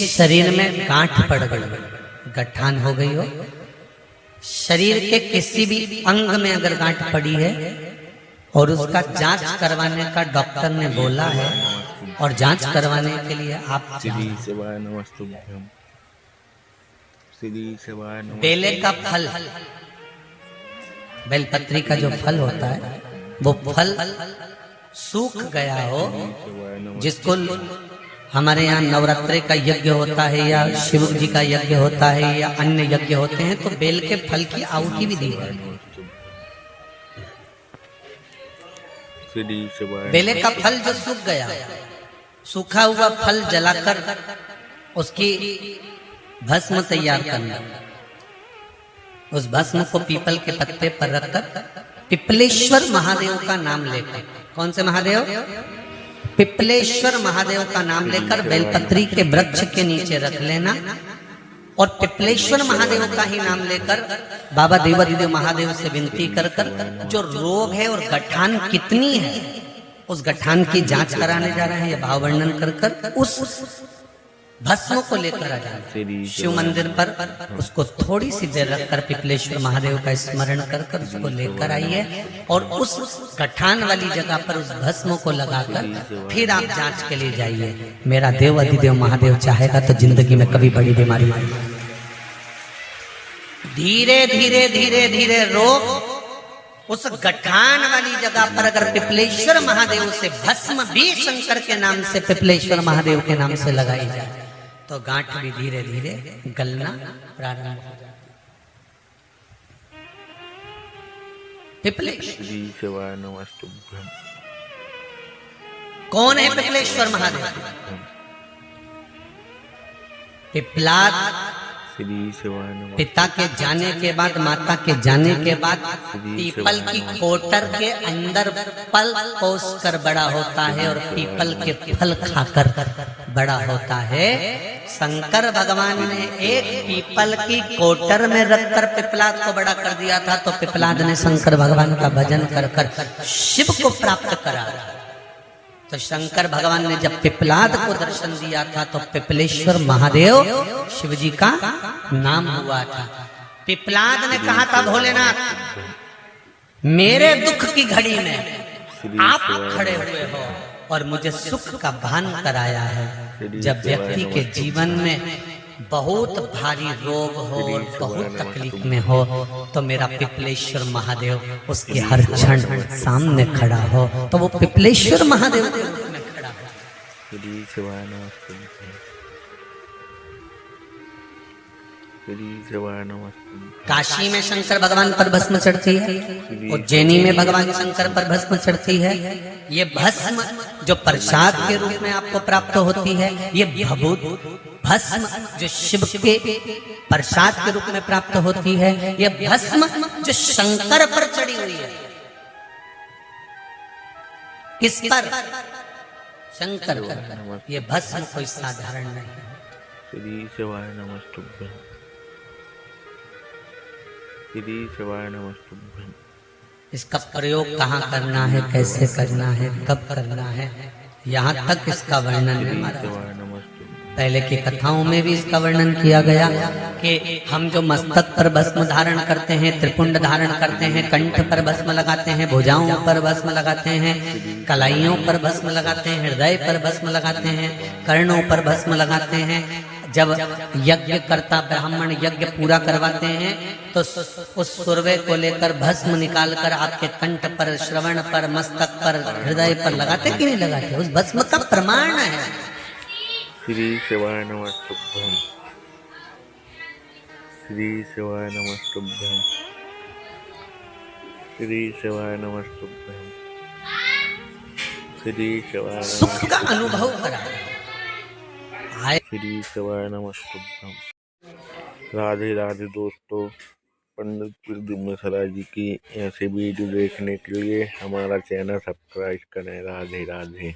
शरीर में गांठ पड़ गई, गठान हो गई हो, शरीर के किसी भी अंग में अगर गांठ पड़ी है और उसका जांच करवाने का डॉक्टर ने बोला है और जांच करवाने के लिए आप बेले का फल, बेलपत्री का जो फल होता है वो फल सूख गया हो, जिसको हमारे यहाँ नवरात्रि का यज्ञ होता है या शिव जी का यज्ञ होता है या अन्य यज्ञ होते हैं तो बेल के फल की आहुति भी दी जाती है। बेले का फल जो सूख गया, सूखा हुआ फल जलाकर उसकी भस्म तैयार करना, उस भस्म को पीपल के पत्ते पर रखकर पिपलेश्वर महादेव का नाम लेकर, कौन से महादेव? पिपलेश्वर महादेव का नाम लेकर बेलपत्री के वृक्ष के नीचे रख लेना और पिपलेश्वर महादेव का ही नाम लेकर बाबा देवाधिदेव महादेव से विनती कर कर जो रोग है और गठान कितनी है उस गठान की जांच कराने जा रहे हैं, यह भाव वर्णन कर कर उस भस्म को लेकर आ जाए शिव मंदिर पर, उसको थोड़ी सी देर रखकर पिपलेश्वर महादेव का स्मरण कर कर उसको लेकर आइए और उस गठान वाली जगह पर उस भस्म को लगाकर फिर आप जांच के लिए जाइए। मेरा देव अधिदेव महादेव चाहेगा तो जिंदगी में कभी बड़ी बीमारी धीरे धीरे धीरे धीरे रोग उस गठान वाली जगह पर अगर पिपलेश्वर महादेव से भस्म भी शंकर के नाम से पिपलेश्वर महादेव के नाम से लगाई जाए तो गांठ भी धीरे धीरे गलना प्रारंभ हो जाती है। पिपलेश्वर कौन है? पिपलेश्वर महादेव। पिपलाद पिता के जाने के बाद, माता के जाने के बाद पीपल की कोटर के अंदर पल पोस कर बड़ा होता है और पीपल के फल खाकर बड़ा होता है। शंकर भगवान ने एक पीपल की कोटर में रखकर पिपलाद को बड़ा कर दिया था तो पिपलाद ने शंकर भगवान का भजन कर कर शिव को प्राप्त करा। तो शंकर भगवान ने जब पिपलाद को दर्शन दिया था तो पिपलेश्वर महादेव शिव जी का नाम हुआ था। पिपलाद ने कहा था भोलेनाथ, मेरे दुख की घड़ी में आप खड़े हुए हो और मुझे सुख का भान कराया है। जब व्यक्ति के जीवन में बहुत भारी रोग हो और बहुत तकलीफ में हो तो मेरा पिपलेश्वर महादेव उसके हर क्षण सामने खड़ा हो, तो वो पिपलेश्वर महादेव के रूप में खड़ा हो। काशी में शंकर भगवान पर भस्म चढ़ती है, उज्जैनी में भगवान शंकर पर भस्म चढ़ती है। ये भस्म जो प्रसाद के रूप में आपको प्राप्त होती है, ये भस्म जो शिव के प्रसाद के रूप में प्राप्त होती है, ये भस्म जो शंकर पर चढ़ी हुई है। किस पर? शंकर पर। ये भस्म कोई साधारण नहीं है। इसका प्रयोग कहाँ करना है, कैसे करना है, कब करना है, यहाँ तक इसका वर्णन है महाराज। पहले की कथाओं में भी इसका वर्णन किया गया कि हम जो मस्तक पर भस्म धारण करते हैं, त्रिपुंड धारण करते हैं, कंठ पर भस्म लगाते हैं, भुजाओं पर भस्म लगाते हैं, कलाइयों पर भस्म लगाते हैं, हृदय पर भस्म लगाते हैं, कर्णों पर भस्म लगाते हैं। जब यज्ञ करता ब्राह्मण यज्ञ पूरा करवाते हैं तो उस सुरवे को लेकर भस्म निकालकर आपके कंठ पर, श्रवण पर, मस्तक पर, हृदय पर लगाते कि नहीं लगाते? उस भस्म का प्रमाण है। श्री शिवाय नमस्तुभ्यं, श्री शिवाय नमस्तुभ्यं, श्री शिवाय नमस्तुभ्यं, श्री शिवाय सुख का अनुभव करा। श्री शिवाय नमस्तुभ्यं। राधे राधे दोस्तों, पंडित प्रद्युम्न सराय जी की ऐसे वीडियो देखने के लिए हमारा चैनल सब्सक्राइब करें। राधे राधे।